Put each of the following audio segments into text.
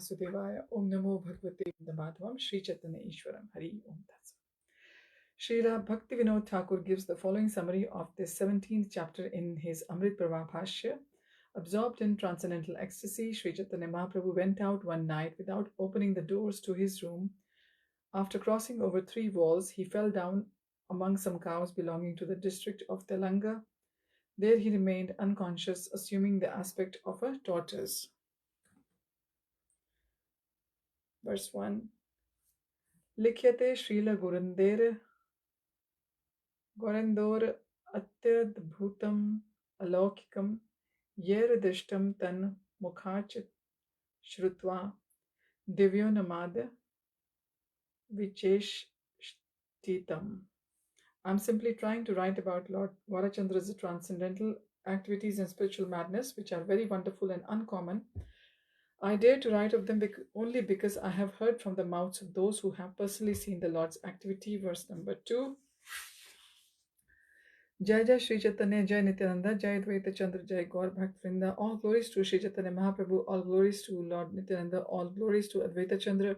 Sudevaya Om Namo Bhagavate Madhavam Sri Chaitanya Ishwaram Hari Om Tat Sat. Srila Bhaktivinoda Thakur gives the following summary of this 17th chapter in his Amrit Prabha Bhashya. Absorbed in transcendental ecstasy, Sri Chaitanya Mahaprabhu went out one night without opening the doors to his room. After crossing over 3 walls, he fell down among some cows belonging to the district of Telanga. There he remained unconscious, assuming the aspect of a tortoise. Verse 1. Likhyate Srila Gorendor Atyadbhutam Alaukikam Yeradishtam Tan Mukhach Shrutva Divyo Namad Vicheshtitam. I'm simply trying to write about Lord Gaurachandra's transcendental activities and spiritual madness, which are very wonderful and uncommon. I dare to write of them only because I have heard from the mouths of those who have personally seen the Lord's activity. Verse number 2. Jai Jai Sri Chaitanya, Jai Nityananda, Jai Advaita Chandra, Jai Gaur Bhakt Vrinda. All glories to Sri Chaitanya Mahaprabhu, all glories to Lord Nityananda, all glories to Advaita Chandra,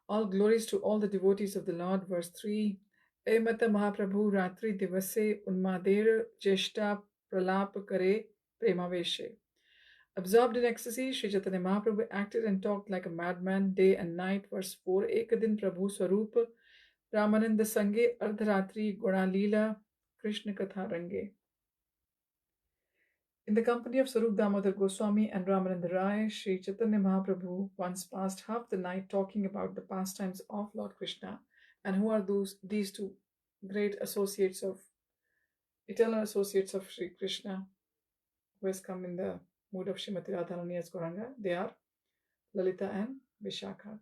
all glories to all the devotees of the Lord. Verse 3. Mata Mahaprabhu Ratri Divase Unmader Jeshta Pralap Kare Premaveshe. Absorbed in ecstasy, Sri Chaitanya Mahaprabhu acted and talked like a madman day and night. Verse 4. Ekadin Prabhu Swarup Ramananda Sange Ardharatri Gunalila Krishna Katha Range. In the company of Sarup Damodar Goswami and Ramananda Rai, Sri Chaitanya Mahaprabhu once passed half the night talking about the pastimes of Lord Krishna. And who are these two great associates of, eternal associates of Sri Krishna, who has come in the mood of Srimati Radharani as Gauranga? They are Lalita and Vishakha.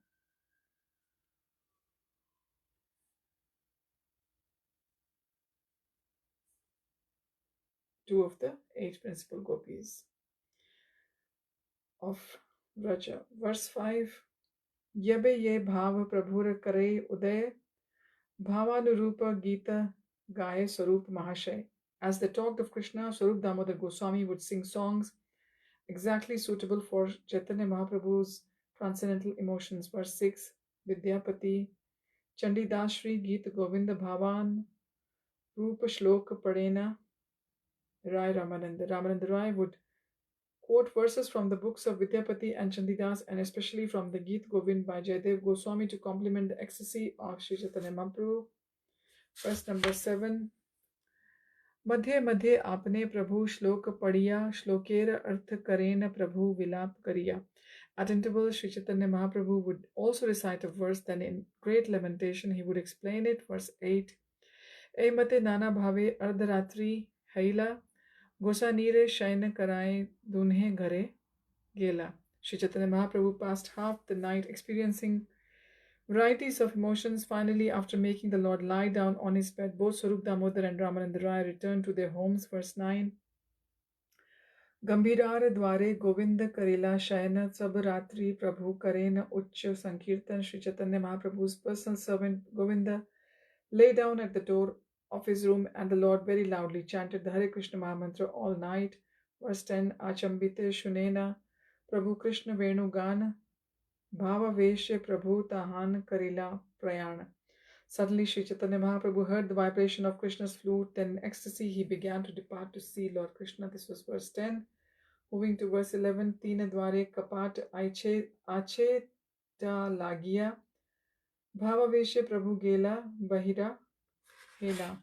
Two of the 8 principal gopis of Vraja. Verse 5. Yabe ye bhav prabhur kare uday Bhavanurupa Gita Gaye Sarup Mahashay. As they talked of Krishna, Sarup Damodar Goswami would sing songs exactly suitable for Chaitanya Mahaprabhu's transcendental emotions. Verse 6. Vidyapati Chandidashri Gita Govinda Bhavan Rupa Shloka Padena Rai Ramananda. Ramananda Rai would quote verses from the books of Vidyapati and Chandidas, and especially from the Geet Govind by Jayadev Goswami to complement the ecstasy of Sri Chaitanya Mahaprabhu. Verse number 7. मध्य मध्य आपने प्रभु श्लोक पढ़िया श्लोकेर अर्थ करेन प्रभु विलाप करिया. At intervals, Sri Chaitanya Mahaprabhu would also recite a verse, then in great lamentation he would explain it. Verse 8. E mate nana bhave ardharatri haila gosanire shaina karai dunhe ghare gela. Sri Chaitanya Mahaprabhu passed half the night experiencing varieties of emotions. Finally, after making the Lord lie down on his bed, both Sarup Damodar and Ramananda Rai returned to their homes. Verse 9. Gambhirar dware Govinda Karela Shayana Sab Ratri Prabhu Karena Ucha Sankirtan. Sri Chaitanya Mahaprabhu's personal servant Govinda lay down at the door of his room, and the Lord very loudly chanted the Hare Krishna Mahamantra all night. Verse 10. Achambite Shunena Prabhu Krishna Venu Gana Bhavaveshe Prabhu Tahan Karila Prayana. Suddenly Sri Chaitanya Mahaprabhu heard the vibration of Krishna's flute. Then in ecstasy he began to depart to see Lord Krishna. This was verse 10. Moving to verse 11. Tina dware kapat ache ta lagia Bhavaveshe Prabhu Gela Bahira Hela.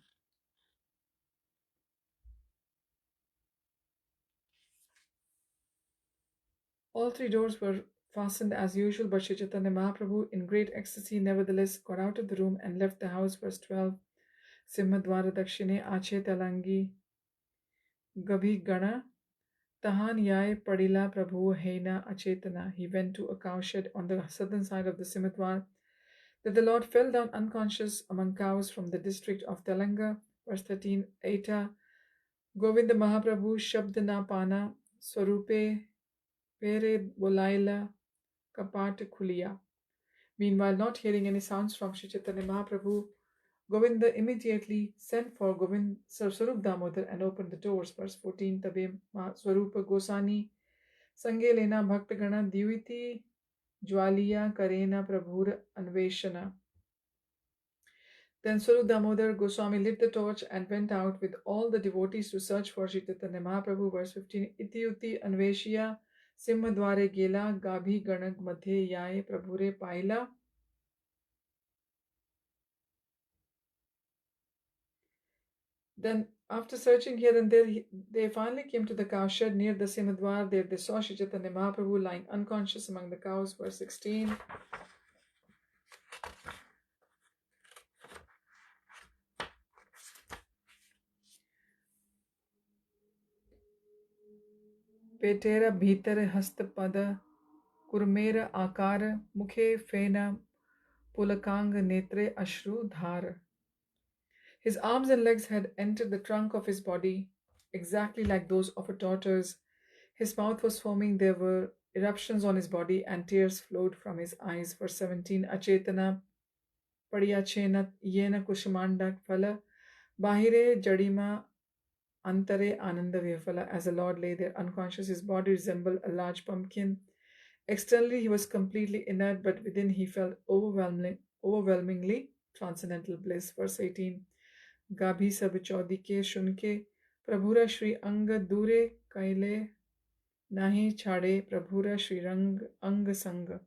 All 3 doors were fastened as usual, but Sri Chaitanya Mahaprabhu, in great ecstasy, nevertheless got out of the room and left the house. Verse 12. Simhadwara Dakshine Ache Talangi Gabhi Gana Tahan Yai Padila Prabhu Heina Achetana. He went to a cowshed on the southern side of the Simhadwar. That the Lord fell down unconscious among cows from the district of Telanga. Verse 13. Eta Govinda Mahaprabhu Shabdana Pana Swarupe Pere Bolaila Kapat Khuliya. Meanwhile, not hearing any sounds from Sri Chaitanya Mahaprabhu, Govinda immediately sent for Swarup Damodar and opened the doors. Verse 14. Tabe Swarupa Gosani Sange Lena Bhaktagana Diviti Jwaliya Karena Prabhur Anveshana. Then Swarup Damodar Goswami lit the torch and went out with all the devotees to search for Sri Chaitanya Mahaprabhu. Verse 15. Iti uti anveshya simhadware gela gabhi ganag madhye yaye prabhure paila. Then, after searching here and there, they finally came to the cow shed near the Simhadwar. There they saw Sri Chaitanya Mahaprabhu lying unconscious among the cows. Verse 16. Petera bhitar hastapada kurmera akar mukhe fena pulakang netre ashru dhar. His arms and legs had entered the trunk of his body, exactly like those of a tortoise. His mouth was foaming, there were eruptions on his body, and tears flowed from his eyes. Verse 17. Achetana padiyachena yena kushamandak phala bahire jadima antare ananda vifala. As the Lord lay there unconscious, his body resembled a large pumpkin. Externally, he was completely inert, but within he felt overwhelmingly transcendental bliss. Verse 18. गाभी सब चौदी के सुन के प्रभुरा श्री अंग दूरे कैले nahi chade prabhura shrirang ang sang.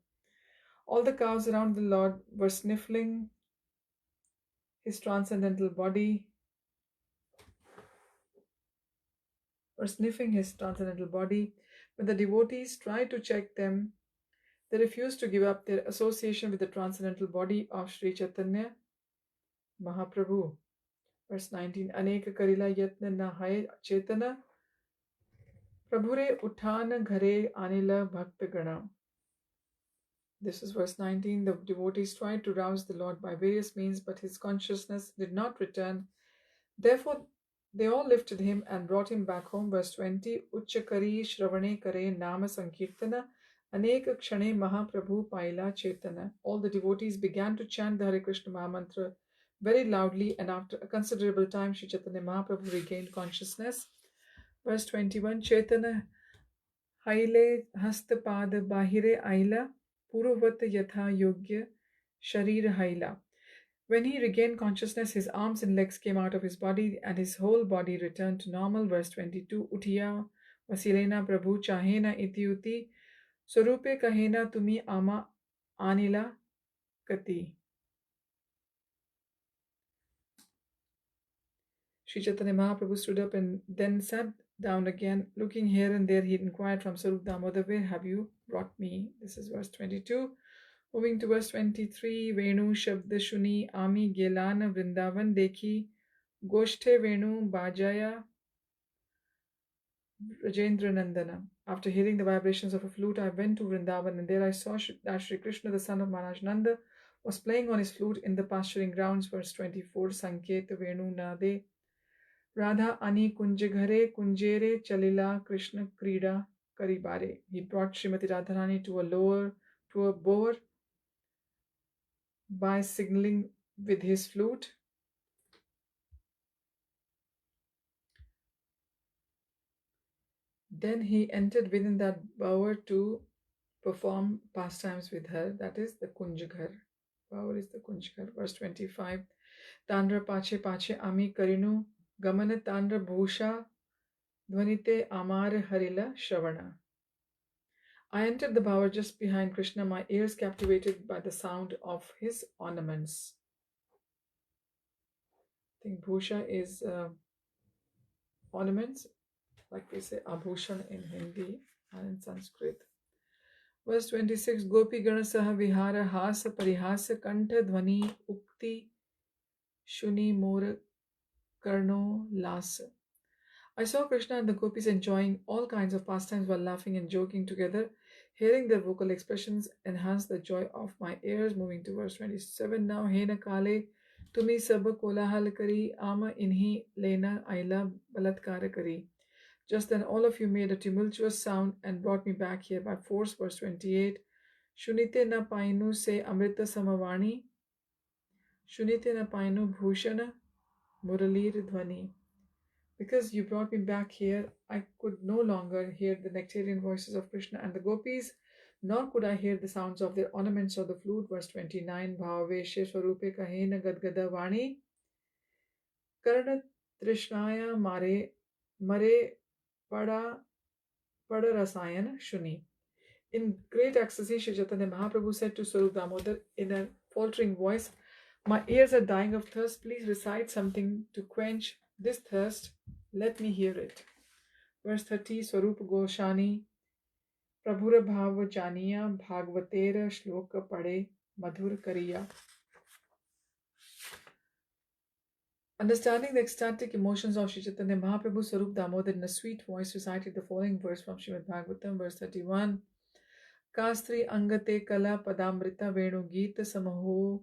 All the cows around the Lord were sniffing his transcendental body, When the devotees tried to check them, they refused to give up their association with the transcendental body of Sri Chaitanya Mahaprabhu. Verse 19. Anek karila yatna na hai chetana prabhure utthana ghare anila bhakta gana. This is verse 19. The devotees tried to rouse the Lord by various means, but his consciousness did not return. Therefore, they all lifted him and brought him back home. Verse 20. Uchchakari shravane kare nama sankirtana anek kshane mahaprabhu paila chetana. All the devotees began to chant the Hare Krishna Mahamantra very loudly, and after a considerable time, Sri Chaitanya Mahaprabhu regained consciousness. Verse 21. Chetana haile hastapad bahire aila Puruvat Yatha Yogya Sharir Haila. When he regained consciousness, his arms and legs came out of his body and his whole body returned to normal. Verse 22. Uthiya Vasilena Prabhu Chahena Itiuti Swarupe Kahena Tumi Ama Anila Kati. Sri Chaitanya Mahaprabhu stood up and then sat down again. Looking here and there, he inquired from Swarup Damodar, where have you brought me? This is verse 22. Moving to verse 23. Venu Shabda Shuni Ami Gelana Vrindavan Dekhi Goshthe Venu Bajaya Rajendra Nandana. After hearing the vibrations of a flute, I went to Vrindavan, and there I saw that Sri Krishna, the son of Maharaj Nanda, was playing on his flute in the pasturing grounds. Verse 24. Sanket Venu Nade Radha Ani Kunjaghare Kunjere Chalila Krishna Krida Karibare. He brought Srimati Radharani to a bower by signaling with his flute. Then he entered within that bower to perform pastimes with her. That is the Kunjaghar. Bower is the Kunjaghar. Verse 25. Tandra Pache Pache Ami Karinu Gamana Tandra Bhusha Dvanite Amar Harila Shravana. I entered the bower just behind Krishna, my ears captivated by the sound of his ornaments. I think Bhusha is ornaments, like we say Abhushan in Hindi and in Sanskrit. Verse 26. Gopi Gana Saha Vihara Hasa Parihasa Kantha Dhvani Ukti Shuni Mor Karno Lasa. I saw Krishna and the gopis enjoying all kinds of pastimes while laughing and joking together. Hearing their vocal expressions enhanced the joy of my ears. Moving to verse 27 now. Hena kale tumi sab kolahal kari ama inhi lena aila balatkara kari. Just then all of you made a tumultuous sound and brought me back here by force. Verse 28. Shunite na painu se amrita samavani. Shunite na painu bhushana muralir dhvani. Because you brought me back here, I could no longer hear the nectarian voices of Krishna and the gopis. nor could I hear the sounds of their ornaments or the flute. Verse 29, Bhavaveshe Swarupe Kahena Gadgada Vani Karna Trishnaya Mare Pada Rasayan Shuni. In great ecstasy, Sri Chaitanya Mahaprabhu said to Swarup Damodar in a faltering voice, "My ears are dying of thirst. Please recite something to quench this thirst. Let me hear it." Verse 30, Swarup Goshani Prabhura Bhav Janiya Bhagavater Shloka Pade Madhur Kariya. Understanding the ecstatic emotions of Sri Chaitanya Mahaprabhu, Swarup Damodar in a sweet voice recited the following verse from Srimad Bhagavatam, verse 31. Kastri Angate Kala Padamrita Venu Geet Samaho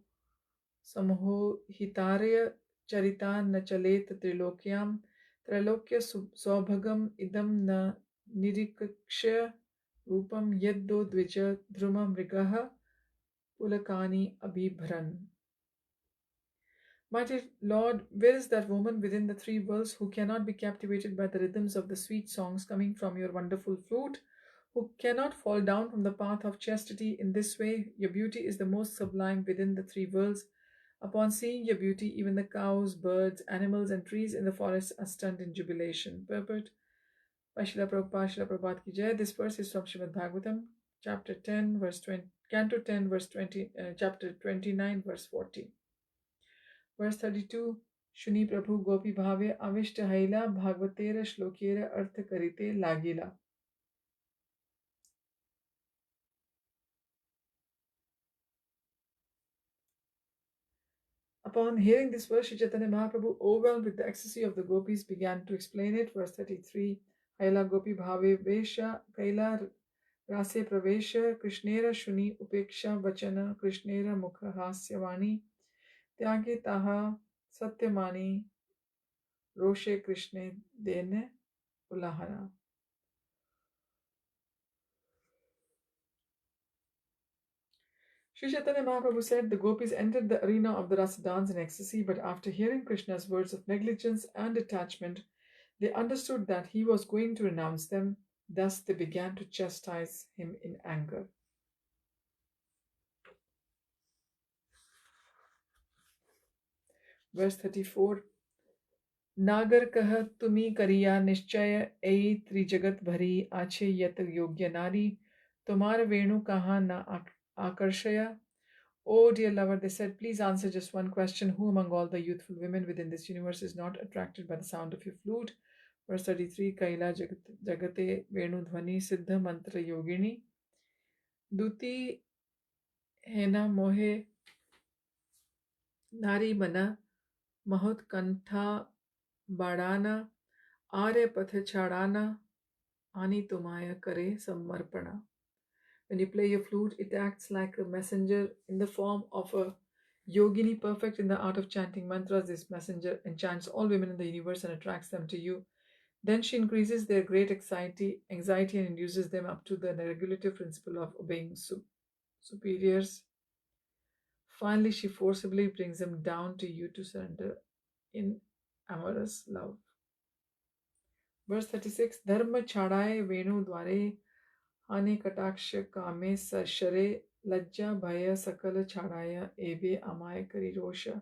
Hitarya Charitan Nachalet Trilokyam Trilokya Saubhagam Idam Na Nirikshya Rupam Yaddo Dvija Dhruma Mrigaha Pulakani Abhibharan. Mighty Lord, where is that woman within the three worlds who cannot be captivated by the rhythms of the sweet songs coming from your wonderful flute, who cannot fall down from the path of chastity in this way? Your beauty is the most sublime within the three worlds. Upon seeing your beauty, even the cows, birds, animals, and trees in the forest are stunned in jubilation. Purport by Srila Prabhupada, Srila Prabhupada Ki Jai. This verse is from Srimad Bhagavatam, chapter 10, verse 20, canto 10, verse 20, chapter 29, verse 40. Verse 32, Shuni Prabhu Gopi Bhave Avishta Haila Bhagavatera Shlokera Artha Karite Lagila. Upon hearing this verse, Sri Chaitanya Mahaprabhu, overwhelmed with the ecstasy of the gopis, began to explain it. Verse 33, Haila Gopi Bhave Vesha Kaila Rase Pravesha Krishnera Shuni Upeksha Vachana Krishnera Mukha Hasyavani Tyage Taha Satyamani Roshe Krishne Dene Ulahana. Sri Chaitanya Mahaprabhu said the gopis entered the arena of the rasa dance in ecstasy, but after hearing Krishna's words of negligence and detachment, they understood that he was going to renounce them. Thus, they began to chastise him in anger. Verse 34, Nagar kah tumi kariya nishchaya ei trijagat bhari ache yat yogya nari tomar venu kaha na akarshaya. Oh, dear lover, they said, please answer just one question. Who among all the youthful women within this universe is not attracted by the sound of your flute? Verse 33, Kaila Jagate Venu Dhvani Siddha Mantra Yogini Duti Hena Mohe Nari Mana Mahut Kantha Badana Are Path Chadana Ani Tumaya Kare Samarpana. When you play your flute, it acts like a messenger in the form of a yogini perfect in the art of chanting mantras. This messenger enchants all women in the universe and attracts them to you. Then she increases their great anxiety and induces them up to the regulative principle of obeying superiors. Finally, she forcibly brings them down to you to surrender in amorous love. Verse 36, Dharma chadaye venu dware Hane Kataksha Kame Sashare Lajja Bhaya Sakala Chadaya Ebe Amaya Kari Rosha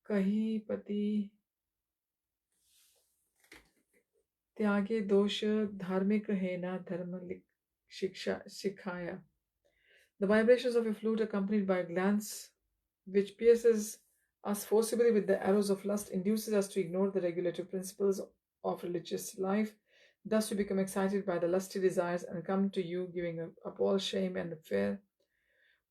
Kahi Pati Tyage Dosha Dharmik Hena Dharma Shiksha Shikhaya. The vibrations of a flute accompanied by a glance which pierces us forcibly with the arrows of lust induces us to ignore the regulative principles of religious life. Thus we become excited by the lusty desires and come to you giving up all shame and fear.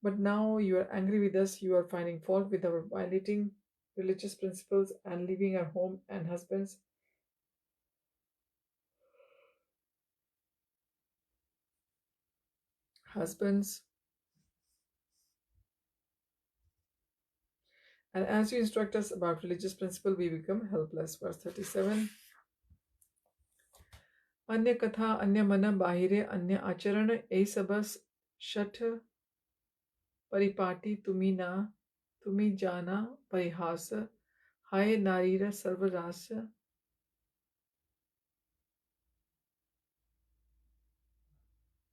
But now you are angry with us, you are finding fault with our violating religious principles and leaving our home and husbands. And as you instruct us about religious principle, we become helpless. Verse 37. Anya katha, anya mana, bahire, anya acharana, ei sabas shat paripati tumi jana parihasa, haye narira sarvarasa.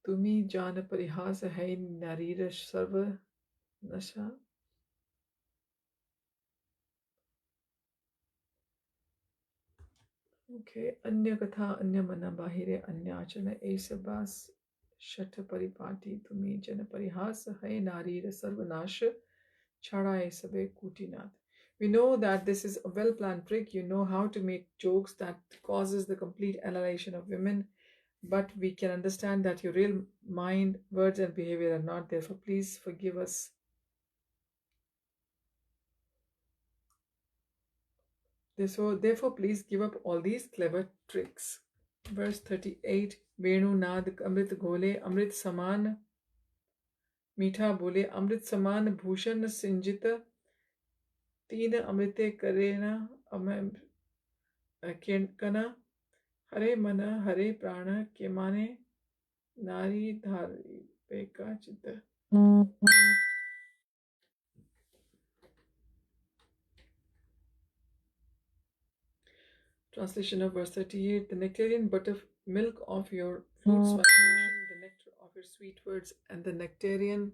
Tumi jana parihas hai narira sarva nasha. Okay. Anya katha anya mana bahire anya achana esabas shat paripati tumi jana parihas hai narira sarva nasha. Chada sabe kutinath. We know that this is a well-planned trick. You know how to make jokes that causes the complete annihilation of women, but we can understand that your real mind, words, and behavior are not. Therefore, please forgive us. Therefore, please give up all these clever tricks. Verse 38 Venu Nad Amrit Gole Amrit Saman Meetha Bole Amrit Saman Bhushan Sinjita Teen Amrite Karena Kana Hare Mana Hare Prana Kemane Nari Dhari Peka Chitta. Translation of verse 38 The nectarian buttermilk of your fruits vibration, the nectar of your sweet words, and the nectarian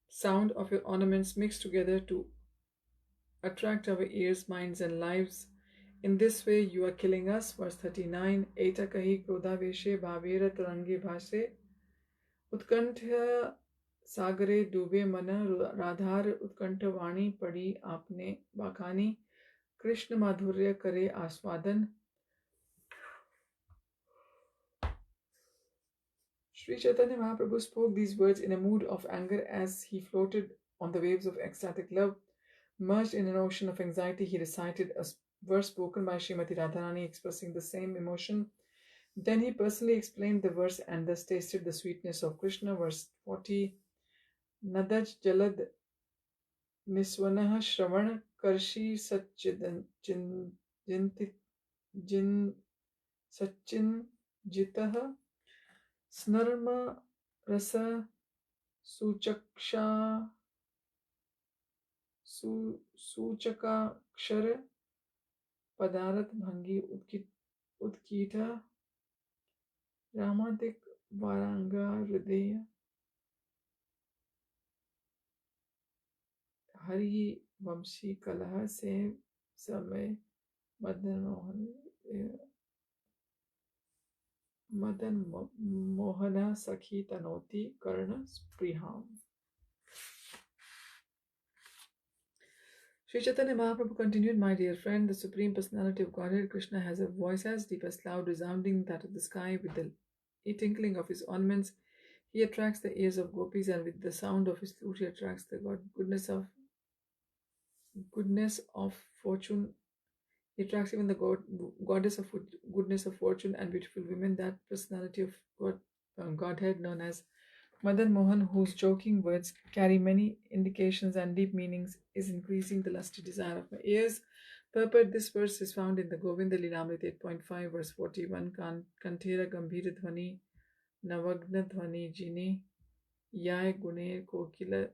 sound of your ornaments mixed together to attract our ears, minds, and lives. In this way, you are killing us. Verse 39 Eta kahi krodha veshe bhavera tarangi bhase उत्कंठ सागरे डूबे मन राधार उत्कंठ वाणी पड़ी आपने बाखानी कृष्ण माधुर्य करे आस्वादन. Sri Chaitanya Mahaprabhu spoke these words in a mood of anger as he floated on the waves of ecstatic love. Merged in an ocean of anxiety, he recited a verse spoken by Srimati Radharani expressing the same emotion. Then he personally explained the verse and thus tasted the sweetness of Krishna. Verse 40 Nadaj Jalad Niswanah Shravan Karshi Sachin Jitah Snarma Rasa Suchaksha Suchakakshar Padarat Bhangi Utkita Ramadik Varanga Hridaya Hari Vamshi Kalaha Se Samay Madan Mohana Sakhi Tanoti Karna Spriham. Sri Chaitanya Mahaprabhu continued, My dear friend, the Supreme Personality of Godhead Krishna has a voice as deep as cloud, resounding that of the sky. With the tinkling of his ornaments, he attracts the ears of gopis, and with the sound of his flute, he attracts the goodness of fortune. He attracts even the goddess of goodness of fortune and beautiful women. That personality of Godhead known as Madan Mohan, whose joking words carry many indications and deep meanings, is increasing the lusty desire of my ears. Purport: This verse is found in the Govinda Lilamrita 8.5, verse 41. Kantera Gambhira Dhvani Navagna Dhvani Jini Yai Gune Kokila.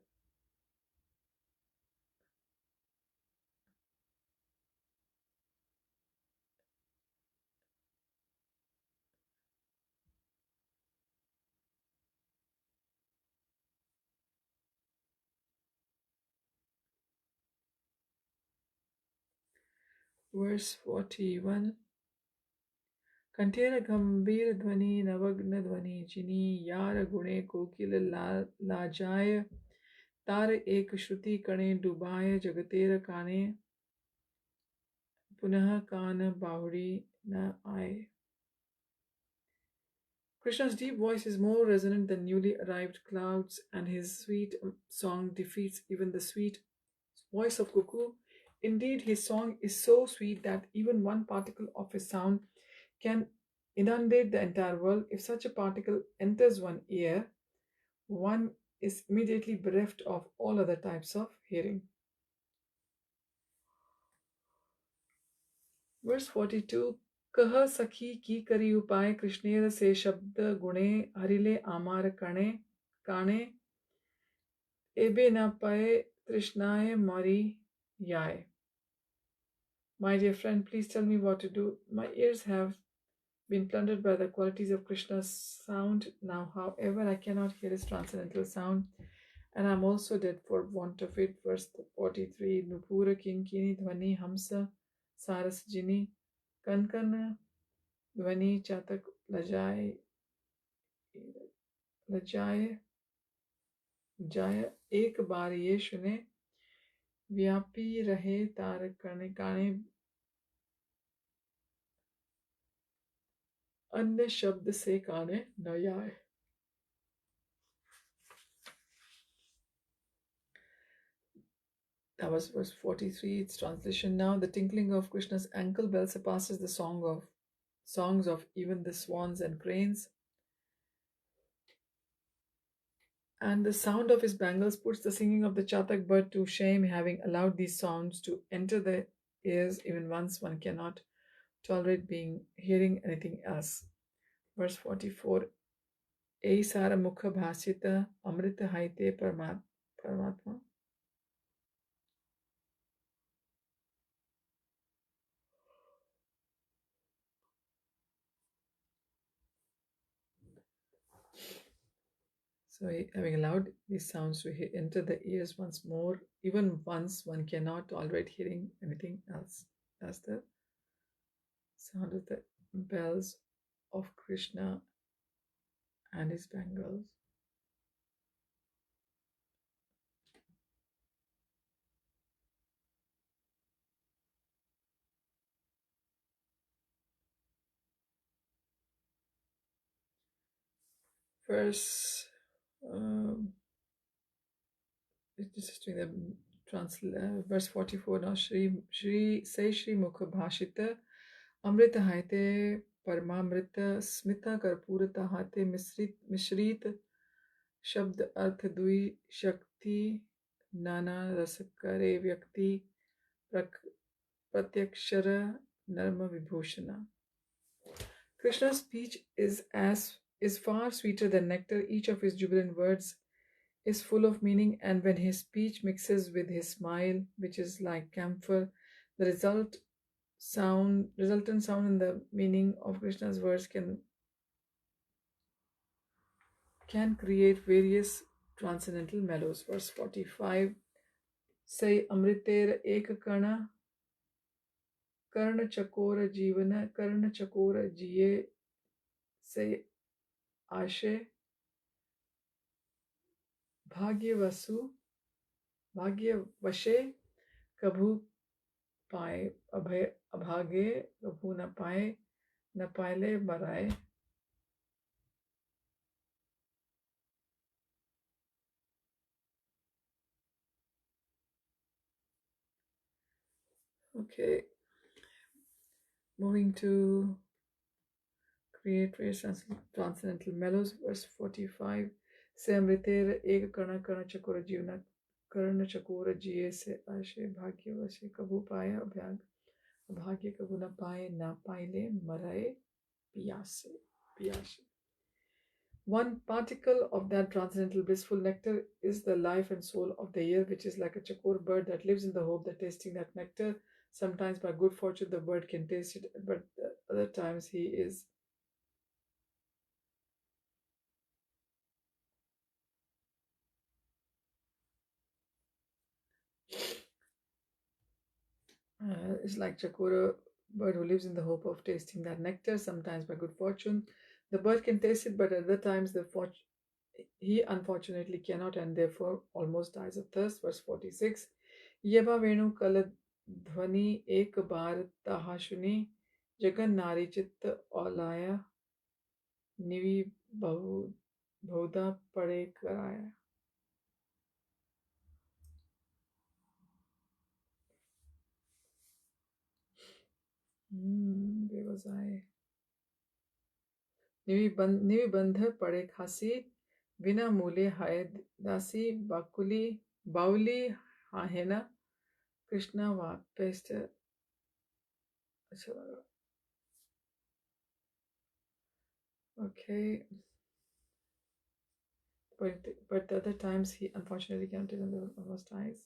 Verse 41. Kantera Gambhira Dhvani Navagna Dhvani Jini Yar Gune Kokila Lajaya तार एक श्रुति कणे Dubai जगतेर काने पुनः कान बाहुड़ी न आए. Krishna's deep voice is more resonant than newly arrived clouds, and his sweet song defeats even the sweet voice of cuckoo. Indeed, his song is so sweet that even one particle of his sound can inundate the entire world. If such a particle enters one ear, one is immediately bereft of all other types of hearing. Verse 42 Kah sakhi ki kari upay Krishnera se shabd gune harile amar kane ebe na paye trishnaye mari yai. My dear friend, please tell me what to do. My ears have been plundered by the qualities of Krishna's sound. Now, however, I cannot hear his transcendental sound, and I'm also dead for want of it. Verse 43 Nupura Kinkini Dhvani Hamsa Sarasjini Kankana Dhvani Chatak Lajai Lajai Jaya एक बार ये सुने व्यापी रहे तार करने काने अन्य शब्द से काने न आए. That was verse 43, its translation. Now the tinkling of Krishna's ankle bell surpasses the songs of even the swans and cranes. And the sound of his bangles puts the singing of the Chatak bird to shame, having allowed these sounds to enter the ears even once one cannot tolerate hearing anything else. Verse 44 Ei Sara Mukha Bhasita Amrita Haite Paramatma. So, having allowed these sounds to enter the ears once more, even once one cannot tolerate hearing anything else. That's the sound of the bells of Krishna and his bangles. Verse just doing the verse 44 now. Shri Mukha Bhashita Amrita Haite Paramamrita Smita Karpurata Hate Mishrit Shabd Arth Dui Shakti Nana Rasakare Vyakti Pratyakshara Narma Vibhushana. Krishna's speech is far sweeter than nectar. Each of his jubilant words is full of meaning, and when his speech mixes with his smile, which is like camphor, the resultant sound and the meaning of Krishna's words can create various transcendental mellows. Verse 45 Say Amriter Ek Kana Karna Chakora Jivana Karna Chakora Jiye Say Ashe Bhagya Vashe Kabhu पाए अभागे कभू न पाए न पायले मराए. Okay, moving to create various transcendental mellows. Verse 45 से अमृतेर एक कर्ण कर्ण चकोर जीवन कर्ण चकोर जिये से आशे भाग्य वशे कभू पाए अभाग्य कभू न पाए न पाइले मराए पियासे. One particle of that transcendental blissful nectar is the life and soul of the ear, which is like a chakor bird that lives in the hope that tasting that nectar, sometimes by good fortune the bird can taste it, but other times he is is like chakora bird who lives in the hope of tasting that nectar, sometimes by good fortune. The bird can taste it, but at other times he unfortunately cannot and therefore almost dies of thirst. Verse 46 Yeva Venu Kala Dhvani Ek Bar Tahashuni Jagan Nari Chitta Olaya Nivi Bhuda Pade Karaya. Where was I? Nivi Bandha Pade Khasi Vina Mule Hayad Dasi Bauli Hahena Krishna Vapesta. Okay. But the other times he unfortunately cannot and almost dies.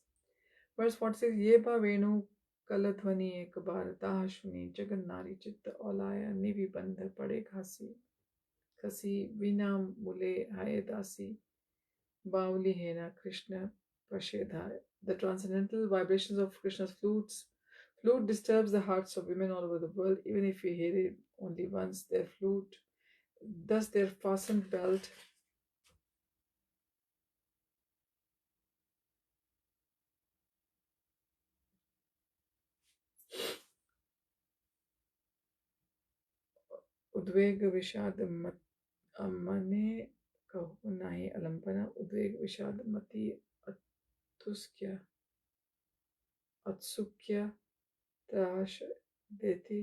Verse 46 Yeba Venu कलध्वनि एक बार दाह शुनी जगन नारी चित्त औलाया निवि बंध पड़े घासी खसी बिना मुले हाय दासी बावली हेना Krishna Prashedhaya. The transcendental vibrations of Krishna's flute disturbs the hearts of women all over the world, even if we hear it only once. Their flute, thus their fastened belt, उद्वेग विषाद मने कहो नाही अलंपना उद्वेग विषाद मति अतुस्क्य अत्सुक्य त्राश देती.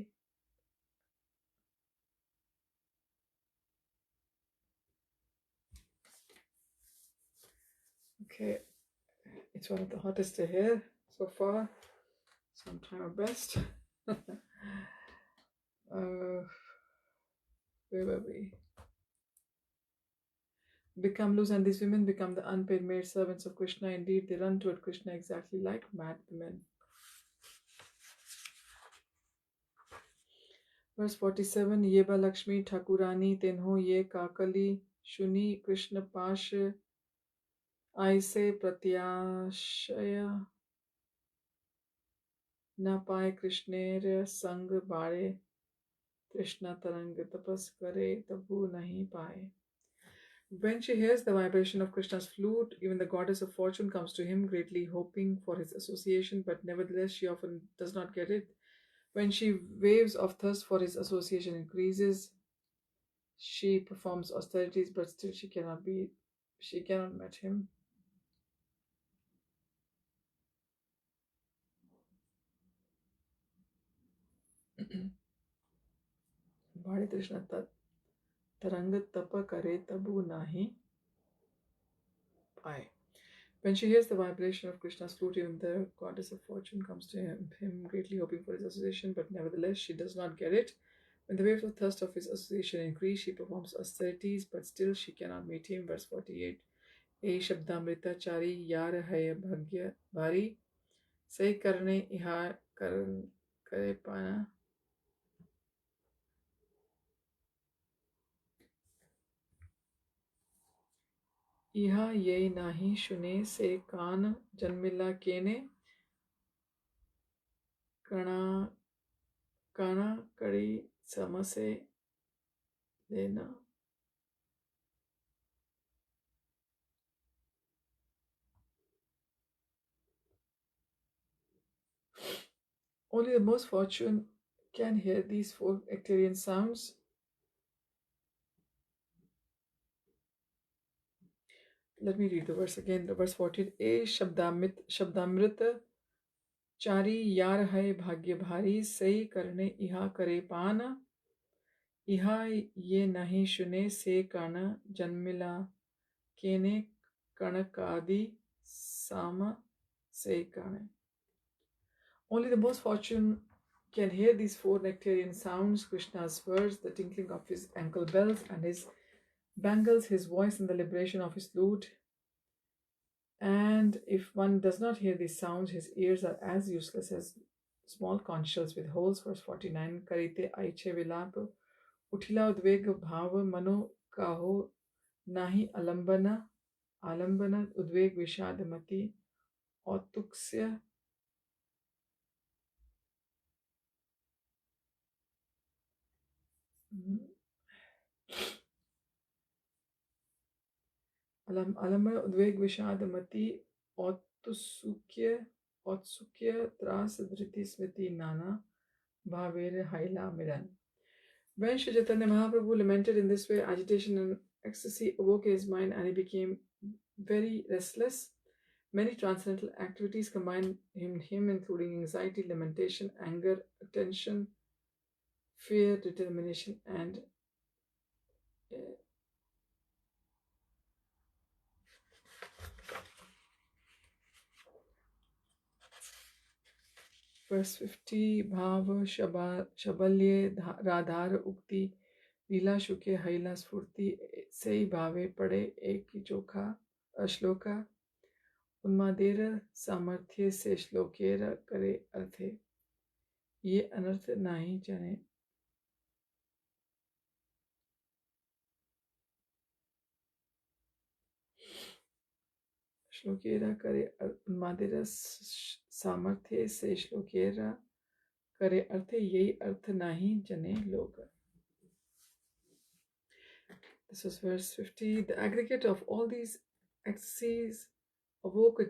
Okay, it's one of the hottest to hear so far, so I'm trying my best. Where were we? Become loose, and these women become the unpaid maid servants of Krishna. Indeed, they run toward Krishna exactly like mad women. Verse 47 Yeba Lakshmi Thakurani Tenho Ye Kakali Shuni Krishna Pash Aise Pratyashaya Na Paye Krishnera Sang Bare Krishna Tarang Tapas Kare Tabu Nahi Paye. When she hears the vibration of Krishna's flute, even the goddess of fortune comes to him, greatly hoping for his association, but nevertheless she often does not get it. When she waves of thirst for his association increases, she performs austerities, but still she cannot meet him. Bhari Krishna tarang tapa kare tabu nahi paye. When she hears the vibration of Krishna's flute, even the goddess of fortune comes to him greatly hoping for his association, but nevertheless she does not get it. When the waves of thirst of his association increase, she performs austerities, but still she cannot meet him. Verse 48. E Shabdamrita Chari Yar Hai Bhagya Bhari Say Karne Iha Kare Pana. Iha Ye Nahi Shune Se Kan Janmila Kene Kana Kadi Samase Dena. Only the most fortunate can hear these four nectarian sounds. Let me read the verse again. The verse 14. E Shabdamrita Chari Yar Hai Bhagya Bhari Sai Karne Iha Kare Pana. Iha Ye Nahi Shune Se Kana Janmila Kene Kanakadi Sama Se Kane. Only the most fortunate can hear these four nectarian sounds, Krishna's words, the tinkling of his ankle bells and his bangles, his voice and the liberation of his lute. And if one does not hear these sounds, his ears are as useless as small conch shells with holes. Verse 49. Karite aiche vilap uthila udveg bhav mano kaho nahi alambana udveg vishadamati autuksya. Alambana udveg vishadamati autsukya tras dhriti smriti nana bhavere haila miran. When Sri Chaitanya Mahaprabhu lamented in this way, agitation and ecstasy awoke in his mind and he became very restless. Many transcendental activities combined in him, including anxiety, lamentation, anger, attention, fear, determination, and verse 50 Bhav Shabalye Radhar Ukti Lila Shuke Haila Sfurti Sei Bhave Pade Ek Chokha Ashloka Unmadera Samarthya Se Shlokera Kare Arthe. ये अनर्थ नहीं जाने। श्लोकेरा करे उन्मादिर सामर्थ्य से श्लोकेरा करे अर्थ यही अर्थ नहीं जने लोग. This was verse 50. The aggregate of all these ecstasies awoke a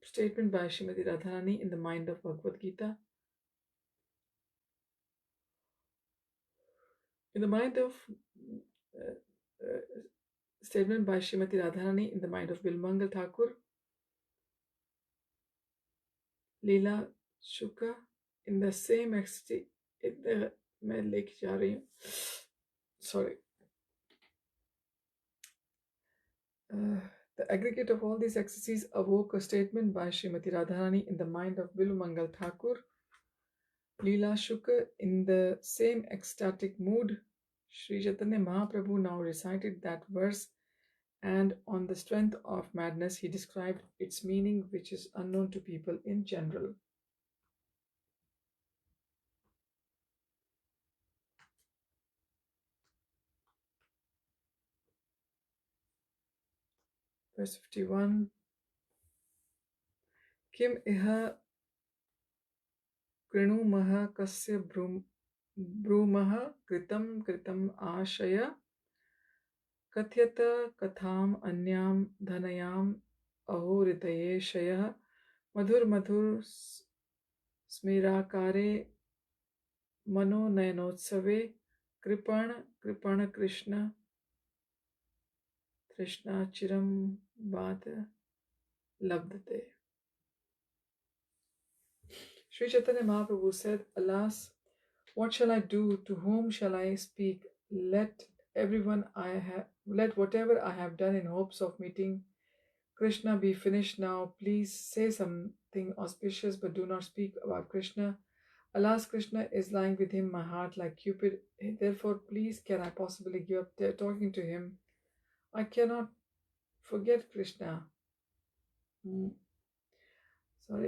statement by Srimati Radharani in the mind of Bhagavad Gita. In the mind of statement by Srimati Radharani in the mind of Bilmangal Thakur, Leela Shuka, in the same ecstasy. मैं लेके जा रही हूँ. Sorry. The aggregate of all these ecstasies awoke a statement by Srimati Radharani in the mind of Bilumangal Thakur. Leela Shukla, in the same ecstatic mood, Sri Chaitanya Mahaprabhu now recited that verse, and on the strength of madness, he described its meaning, which is unknown to people in general. Verse 51. Kim iha कृणुमः कस्य ब्रूमः कृतं कृतं आशय कथ्यत कथाम अन्याम धनयाम अहो हृदये शयः मधुर मधुर स्मेराकारे मनोनयनोत्सवे कृपण कृपण कृष्ण तृष्णा चिरम बात लब्धते. Sri Chaitanya Mahaprabhu said, Alas, what shall I do? To whom shall I speak? Let whatever I have done in hopes of meeting Krishna be finished now. Please say something auspicious, but do not speak about Krishna. Alas, Krishna is lying within my heart like Cupid. Therefore, please, can I possibly give up talking to him? I cannot forget Krishna.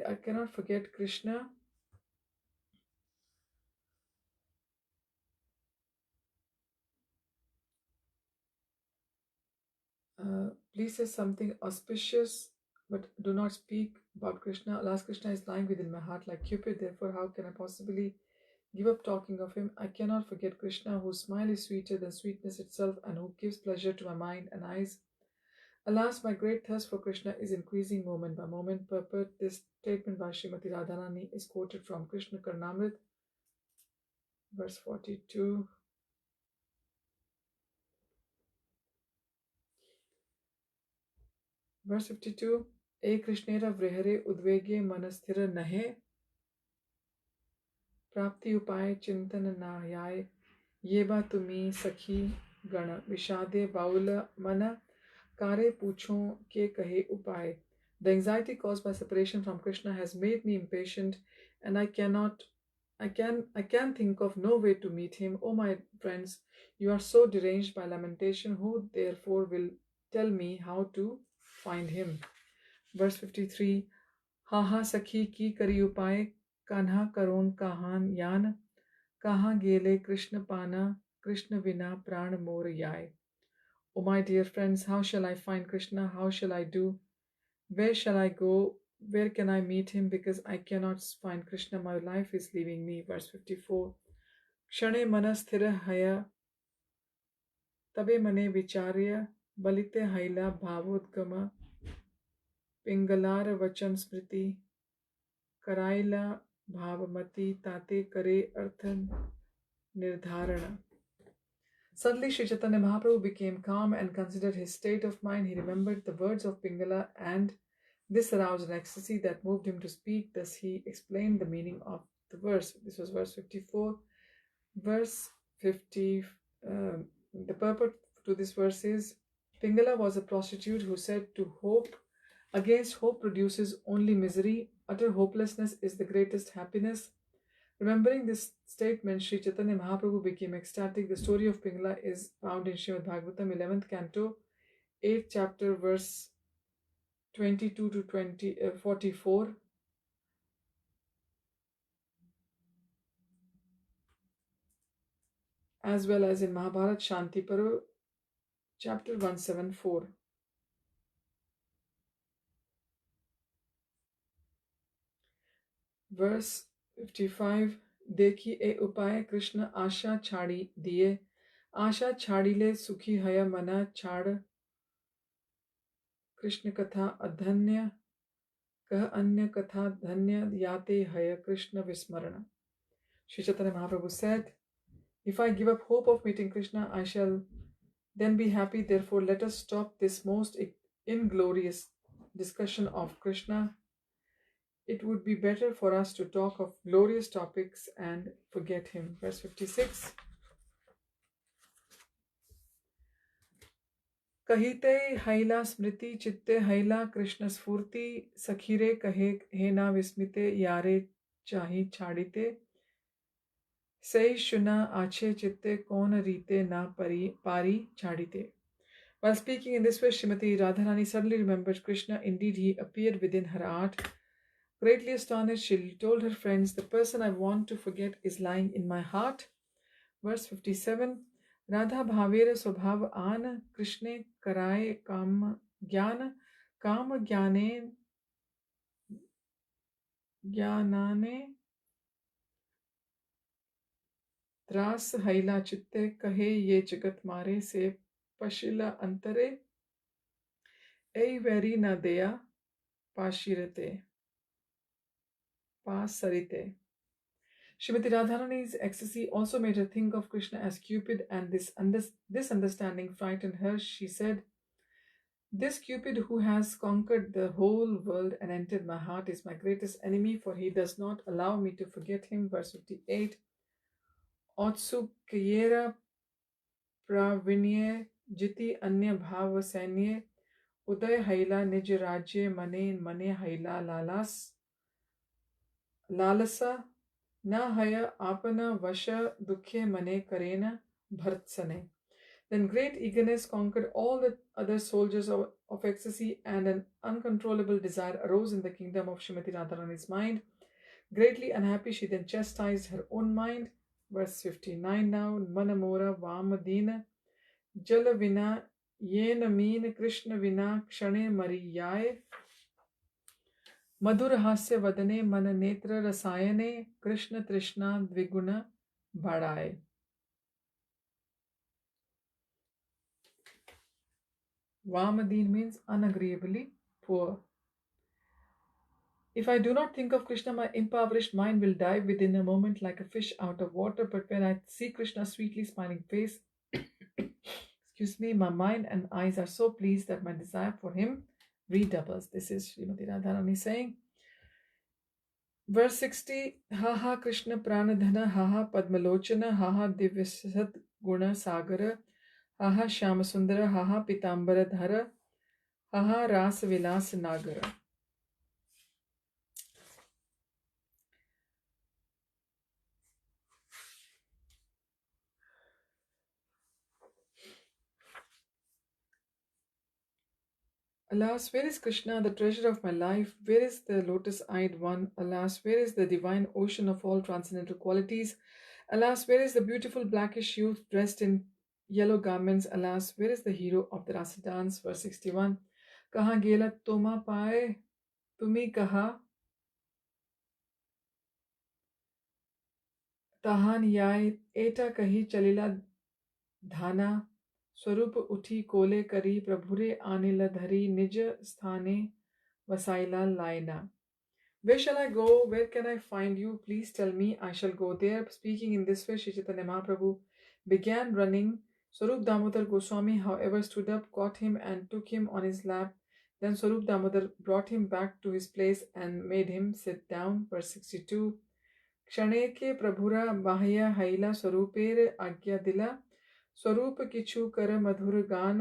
I cannot forget Krishna. Please say something auspicious, but do not speak about Krishna. Alas, Krishna is lying within my heart like Cupid. Therefore, how can I possibly give up talking of him? I cannot forget Krishna, whose smile is sweeter than sweetness itself and who gives pleasure to my mind and eyes. Alas, my great thirst for Krishna is increasing moment by moment. Purport: this statement by Srimati Radharani is quoted from Krishna Karnamrit, verse 42. Verse 52. E Krishnera vrihere udvege manasthira nahe प्राप्ति उपाय चिंतन नायाय ये बा तुम्ही सखी गण विषादे bowl मन कारे पूछो के कहे उपाय. The anxiety caused by separation from Krishna has made me impatient, and I can think of no way to meet him. O my friends, you are so deranged by lamentation. Who therefore will tell me how to find him? Verse 53. Ha ha sakhi ki kari upay Kanha करोन कहान यान कहाँ गेले कृष्ण पाना कृष्ण विना प्राण मोर याय. O my dear friends, how shall I find Krishna? How shall I do? Where shall I go? Where can I meet him? Because I cannot find Krishna, my life is leaving me. Verse 54. Kshane manas sthira haya tabe mane vicharya balite haila bhavodgama pingalar vachan smriti कराइला भावमती ताते करे earthen nirdharana. Suddenly Sri Chaitanya Mahaprabhu became calm and considered his state of mind. He remembered the words of Pingala, and this aroused an ecstasy that moved him to speak. Thus he explained the meaning of the verse. This was verse 54. Verse 50. The purport to this verse is, Pingala was a prostitute who said to hope against hope produces only misery. Utter hopelessness is the greatest happiness. Remembering this statement, Sri Chaitanya Mahaprabhu became ecstatic. The story of Pingala is found in Srimad Bhagavatam, 11th canto, 8th chapter, verse 22 to 44. as well as in Mahabharat Shanti Parv, chapter 174. Verse 55. देखी ए उपाय कृष्ण आशा छाड़ी दिए, आशा छाड़िले सुखी हय मना छाड़, कृष्ण कथा अधन्य कह अन्य कथा धन्य याते हय Krishna vismarana. Sri Chaitanya Mahaprabhu said, if I give up hope of meeting Krishna, I shall then be happy. Therefore, let us stop this most inglorious discussion of Krishna. It would be better for us to talk of glorious topics and forget him. Verse 56. कहते हैला स्मृति चित्ते हैला कृष्ण स्फूर्ति, सखीरे कहे हे ना विस्मिते यारे चाही छाड़िते, सई शुना आछे चित्ते कौन रीते ना पारी छाड़िते. While speaking in this way, Srimati Radharani suddenly remembered Krishna. Indeed, he appeared within her heart. Greatly astonished, she told her friends, the person I want to forget is lying in my heart. Verse 57. Radha bhavera swabhav an Krishne karaye kam gyane ज्ञानाने त्रास हैला चित्ते कहे ये जगत मारे से पशिला अंतरे ऐ vary न दया पाशिरते pasarite. Srimati Radharani's ecstasy also made her think of Krishna as Cupid, and this understanding frightened her. She said, this Cupid who has conquered the whole world and entered my heart is my greatest enemy, for he does not allow me to forget him. Verse 58. Otsu kiyera pravinye jiti anya bhav sainye uday haila nij rajye mane haila lalasa na haya apana vasha dukhe mane karena bhartsane. Then great eagerness conquered all the other soldiers of ecstasy, and an uncontrollable desire arose in the kingdom of Srimati Radharani's mind. Greatly unhappy, she then chastised her own mind. Verse 59 now. Manamora vamadina jala vina yena meen Krishna vina kshane mariyaye madhur hasya vadane mana netra rasayane Krishna trishna dviguna badaye. Vamadin means unagreeably poor. If I do not think of Krishna, my impoverished mind will die within a moment like a fish out of water. But when I see Krishna's sweetly smiling face, my mind and eyes are so pleased that my desire for him redoubles. This is Srimati Radharani saying. Verse 60. Haha Krishna pranadhana, haha padmalochana, haha divyasat guna sagara, haha shyamasundara, haha pitambara dhara, haha rasa vilas nagara. Alas, where is Krishna, the treasure of my life? Where is the lotus-eyed one? Alas, where is the divine ocean of all transcendental qualities? Alas, where is the beautiful blackish youth dressed in yellow garments? Alas, where is the hero of the Rasa dance? Verse 61. Kaha gela toma pae, tumi kaha tahan yai, eta kahi chalila dhana, स्वरूप उठी कोले करी प्रभुरे आनिल धरी निज स्थाने vasaila laina. Where shall I go? Where can I find you? Please tell me. I shall go there. Speaking in this way, Sri Chaitanya Mahaprabhu began running. Swarup Damodar Goswami, however, stood up, caught him, and took him on his lap. Then Swarup Damodar brought him back to his place and made him sit down. Verse 62. Kshane ke prabhura bahya haila swarupere agya dila, स्वरूप किछु कर मधुर गान,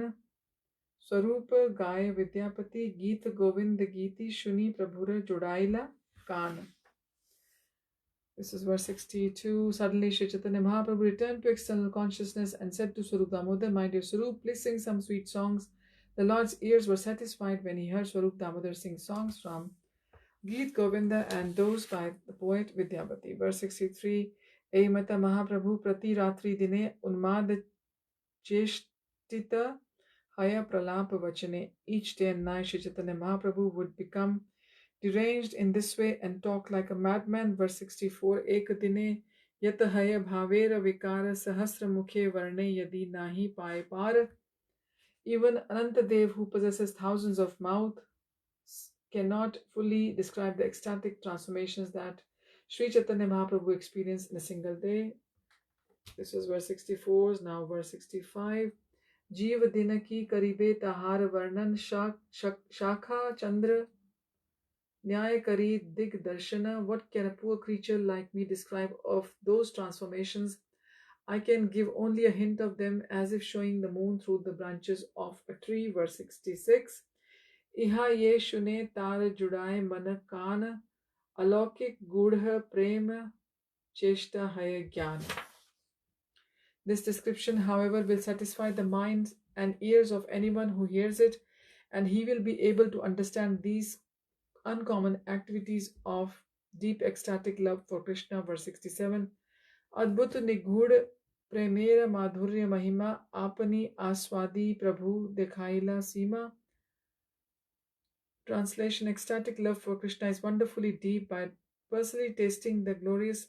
स्वरूप गाय विद्यापति गीत गोविंद गीति शुनि प्रभुर जुड़ाइला कान. This is verse 62. Suddenly Sri Chaitanya Mahaprabhu returned to external consciousness and said to Swarup Damodar, my dear Swarup, please sing some sweet songs. The Lord's ears were satisfied when he heard Swarup Damodar sing songs from Geet Govinda and those by the poet Vidyapati. Verse 63. Emata Mahaprabhu Prati Ratri Dine Unmad Cheshtita Haya Pralapa Vachane. Each day and night Shri Chaitanya Mahaprabhu would become deranged in this way and talk like a madman. Verse 64. Ekadine Yata Haya Bhavera Vikara Sahasra Mukhe Varne Yadi Nahi Pai Par. Even Anantadev, who possesses thousands of mouths, cannot fully describe the ecstatic transformations that Sri Chaitanya Mahaprabhu experienced in a single day. This was verse 64, now verse 65. Jeev Dinaki Karibe Tahar Varnan Shakha Chandra Nyaya Kari Dig Darshana. What can a poor creature like me describe of those transformations? I can give only a hint of them, as if showing the moon through the branches of a tree. Verse 66. Iha ye shune tar judaye man kaan alaukik gudha prema cheshta hai gyan. This description, however, will satisfy the minds and ears of anyone who hears it, and he will be able to understand these uncommon activities of deep ecstatic love for Krishna. Verse 67. Adbhut nighud premera madhurya mahima apani aswadi prabhu dekhaila sima. Translation: ecstatic love for Krishna is wonderfully deep. By personally tasting the glorious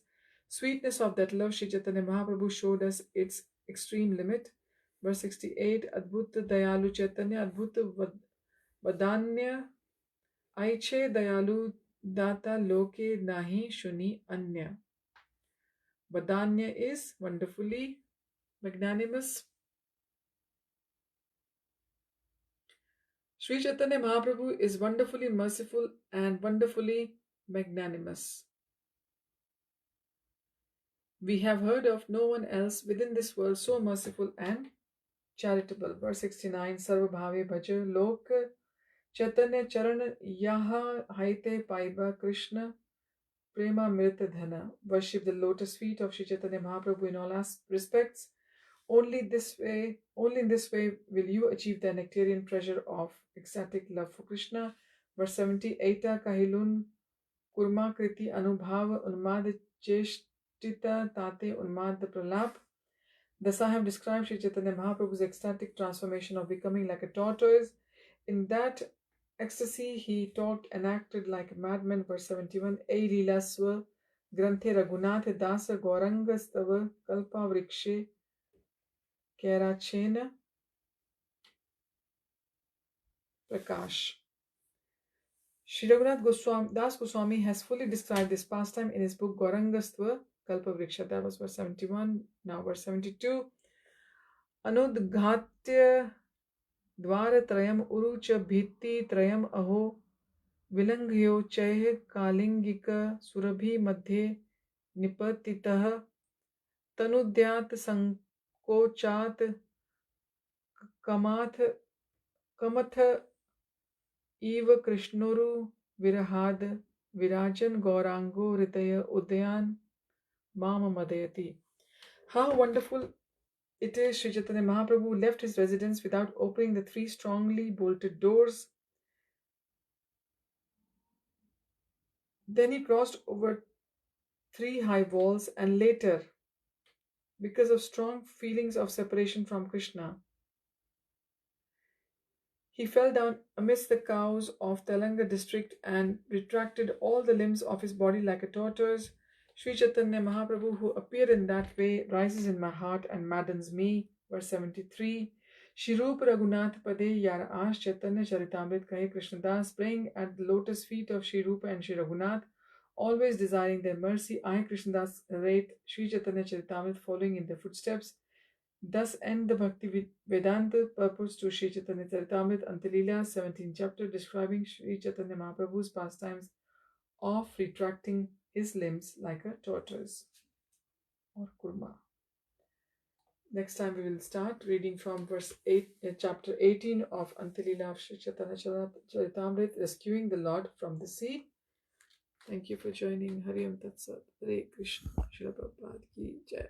sweetness of that love, Sri Chaitanya Mahaprabhu showed us its extreme limit. Verse 68. Adbhut dayalu Chaitanya adbhut vadanya aiche dayalu data loke nahi shuni anya. Vadanya is wonderfully magnanimous. Sri Chaitanya Mahaprabhu is wonderfully merciful and wonderfully magnanimous. We have heard of no one else within this world so merciful and charitable. Verse 69. Sarva bhave bhaja lok Chaitanya charan yaha haite paiba Krishna prema mrita dhana. Worship the lotus feet of Sri Chaitanya Mahaprabhu in all respects. Only in this way will you achieve the nectarian treasure of ecstatic love for Krishna. Verse 70. Eita kahilun kurma kriti anubhav unmad cheshtita tate unmad pralap. Thus I have described Sri Chaitanya Mahaprabhu's ecstatic transformation of becoming like a tortoise. In that ecstasy he talked and acted like a madman. Verse 71. Ei lila swa granthe raghunath dasa gauranga stava kalpa vrikshe Kerachena Prakash. Sri Raghunath Das Goswami has fully described this pastime in his book Gaurangastva Kalpavriksha. That was verse 71. Now verse 72. Anudghatya Dwara Trayam Urucha Bhitti Trayam Aho Vilangyo Cheh Kalingika Surabhi Madhye Nipatitah Tanudyat Sankochat Kamath Eva Krishnuru Virahad Virajan Gaurango Ritaya Udayan Mama Madayati. How wonderful it is! Sri Chaitanya Mahaprabhu left his residence without opening the 3 strongly bolted doors. Then he crossed over 3 high walls, and later, because of strong feelings of separation from Krishna, he fell down amidst the cows of Telanga district and retracted all the limbs of his body like a tortoise. Sri Chaitanya Mahaprabhu, who appeared in that way, rises in my heart and maddens me. Verse 73. Shri Rupa Raghunath Pade Yar Ash Chaitanya Charitamrit Kahi Krishnadas, praying at the lotus feet of Shri Rupa and Shri Raghunath, always desiring their mercy, I, Krishnadas, narrate Shri Chaitanya Charitamrit, following in their footsteps. Thus end the Bhakti Vedanta purpose to Sri Chaitanya Charitamrita Antilila, 17th chapter, describing Sri Chaitanya Mahaprabhu's pastimes of retracting his limbs like a tortoise or kurma. Next time we will start reading from verse 8, chapter 18 of Antilila of Sri Chaitanya Charitamrita, rescuing the Lord from the sea. Thank you for joining. Hari Om Tat Sat. Hare Krishna. Srila Prabhupada Ki Jai.